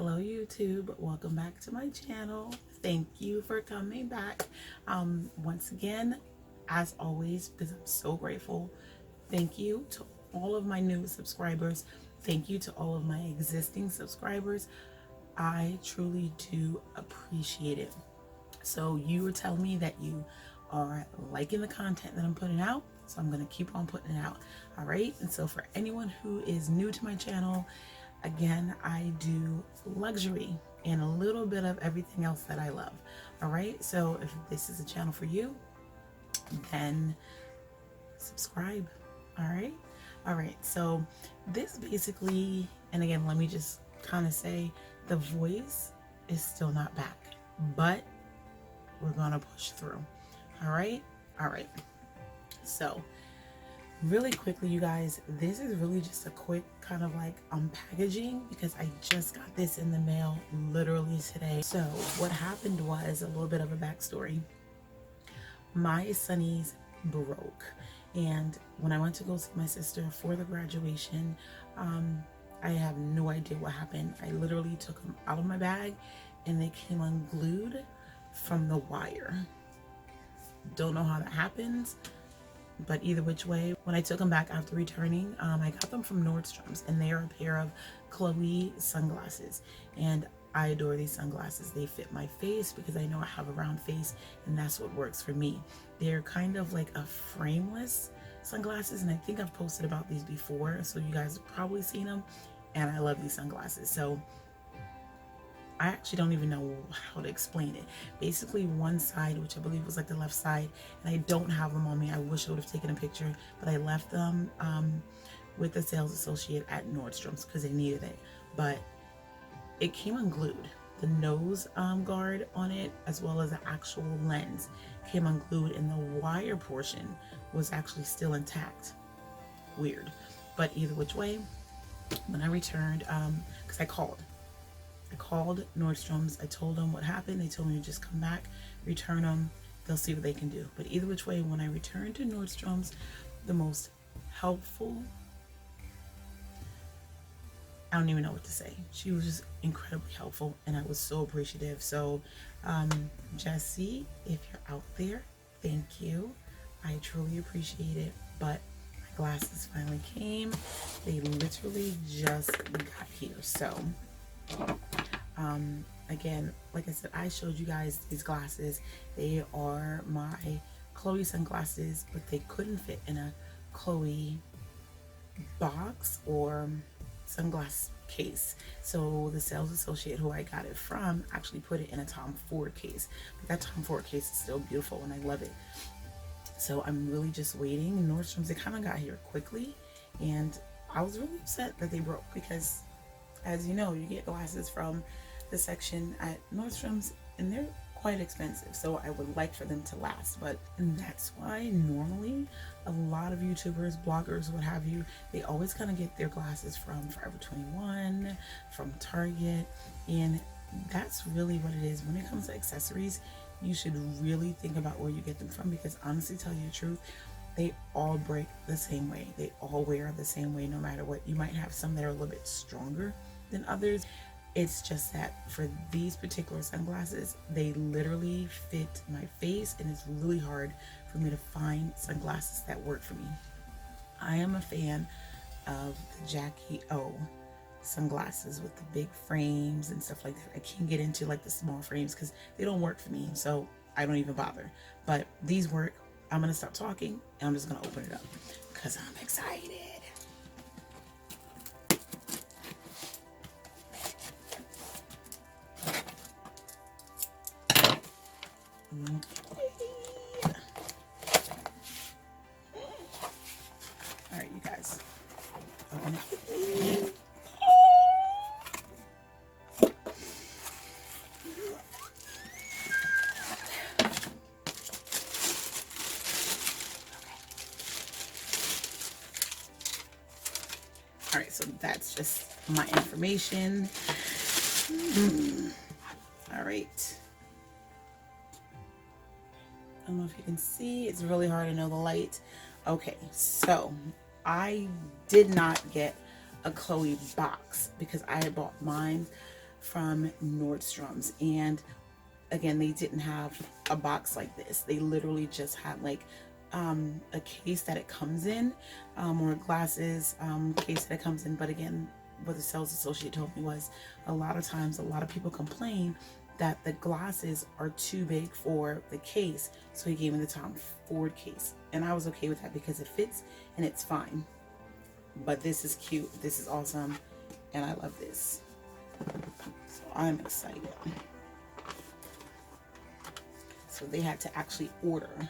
Hello YouTube, welcome back to my channel. Thank you for coming back. Once again, as always, because I'm so grateful, thank you to all of my new subscribers. Thank you to all of my existing subscribers. I truly do appreciate it. So you were telling me that you are liking the content that I'm putting out, so I'm going to keep on putting it out. All right, and so for anyone who is new to my channel, again, I do luxury and a little bit of everything else that I love. All right, so if this is a channel for you, then subscribe. All right, so this basically, and again, let me just kind of say, the voice is still not back, but we're gonna push through. All right, so really quickly, you guys, this is really just a quick kind of like unpackaging because I just got this in the mail literally today. So what happened was a little bit of a backstory. My Sunnies broke, and when I went to go see my sister for the graduation, I have no idea what happened. I literally took them out of my bag and they came unglued from the wire. Don't know how that happens, but either which way, when I took them back after returning, I got them from Nordstrom's, and they are a pair of Chloe sunglasses, and I adore these sunglasses. They fit my face because I know I have a round face, and that's what works for me. They're kind of like a frameless sunglasses, and I think I've posted about these before, so you guys have probably seen them, and I love these sunglasses. So I actually don't even know how to explain it. Basically, one side, which I believe was like the left side, and I don't have them on me. I wish I would have taken a picture, but I left them with the sales associate at Nordstrom's because they needed it. But it came unglued. The nose guard on it, as well as the actual lens, came unglued, and the wire portion was actually still intact. Weird. But either which way, when I returned, because I called Nordstrom's. I told them what happened. They told me to just come back, return them. They'll see what they can do. But either which way, when I returned to Nordstrom's, the most helpful, I don't even know what to say. She was just incredibly helpful, and I was so appreciative. So, Jessie, if you're out there, thank you. I truly appreciate it. But my glasses finally came. They literally just got here. So, again, like I said, I showed you guys these glasses. They are my Chloe sunglasses, but they couldn't fit in a Chloe box or sunglass case. So the sales associate who I got it from actually put it in a Tom Ford case. But that Tom Ford case is still beautiful and I love it. So I'm really just waiting. Nordstrom's, they kind of got here quickly, and I was really upset that they broke because, as you know, you get glasses from the section at Nordstrom's and they're quite expensive, so I would like for them to last. But and that's why normally a lot of YouTubers, bloggers, what have you, they always kind of get their glasses from Forever 21, from Target, and that's really what it is. When it comes to accessories, you should really think about where you get them from, because honestly, tell you the truth, they all break the same way. They all wear the same way no matter what. You might have some that are a little bit stronger than others. It's just that for these particular sunglasses, they literally fit my face, and it's really hard for me to find sunglasses that work for me. I am a fan of the Jackie O sunglasses with the big frames and stuff like that. I can't get into like the small frames because they don't work for me, so I don't even bother. But these work. I'm gonna stop talking and I'm just gonna open it up because I'm excited. All right, you guys. Open it. All right, so that's just my information. All right. I don't know if you can see. It's really hard to know the light. Okay, so I did not get a Chloe box because I had bought mine from Nordstrom's, and again, they didn't have a box like this. They literally just had like a case that it comes in, or glasses case that it comes in. But again, what the sales associate told me was a lot of times a lot of people complain that the glasses are too big for the case, so he gave me the Tom Ford case, and I was okay with that because it fits and it's fine. But this is cute, this is awesome, and I love this, so I'm excited. So they had to actually order.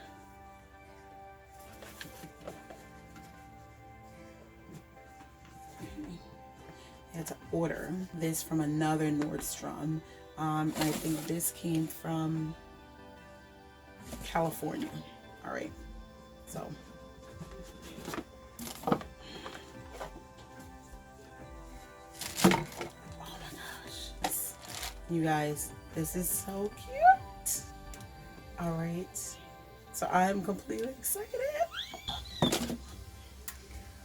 I had to order this from another Nordstrom. And I think this came from California. All right, so. Oh my gosh. You guys, this is so cute. All right, so I'm completely excited.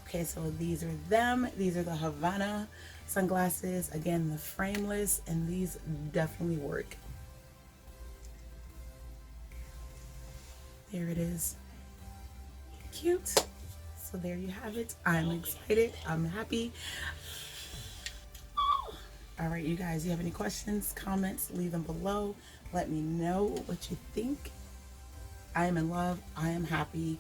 Okay, so these are them. These are the Havana sunglasses. Again, the frameless, and these definitely work. There it is. Cute. So there you have it. I'm excited. I'm happy. All right, you guys, you have any questions, comments, leave them below. Let me know what you think. I am in love. I am happy.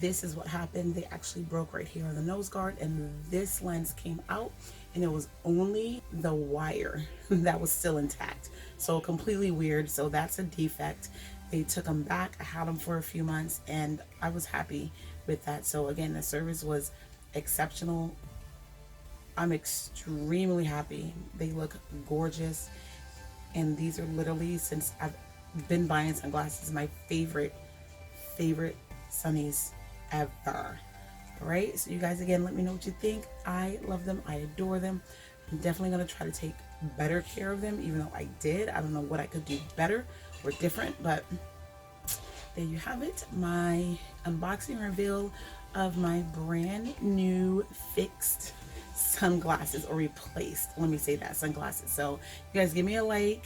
This is what happened. They actually broke right here on the nose guard, and this lens came out, and it was only the wire that was still intact. So completely weird. So that's a defect. They took them back. I had them for a few months, and I was happy with that. So again, the service was exceptional. I'm extremely happy. They look gorgeous, and these are literally, since I've been buying sunglasses, my favorite Sunnies ever. All right, so you guys, again, let me know what you think. I love them. I adore them. I'm definitely going to try to take better care of them, even though I did. I don't know what I could do better or different, but there you have it, my unboxing reveal of my brand new fixed sunglasses, or replaced, let me say that, sunglasses. So you guys, give me a like,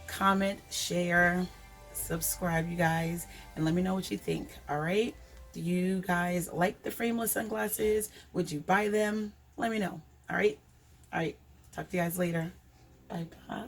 comment, share, subscribe, you guys, and let me know what you think. All right, do you guys like the frameless sunglasses? Would you buy them? Let me know. All right, talk to you guys later. Bye bye.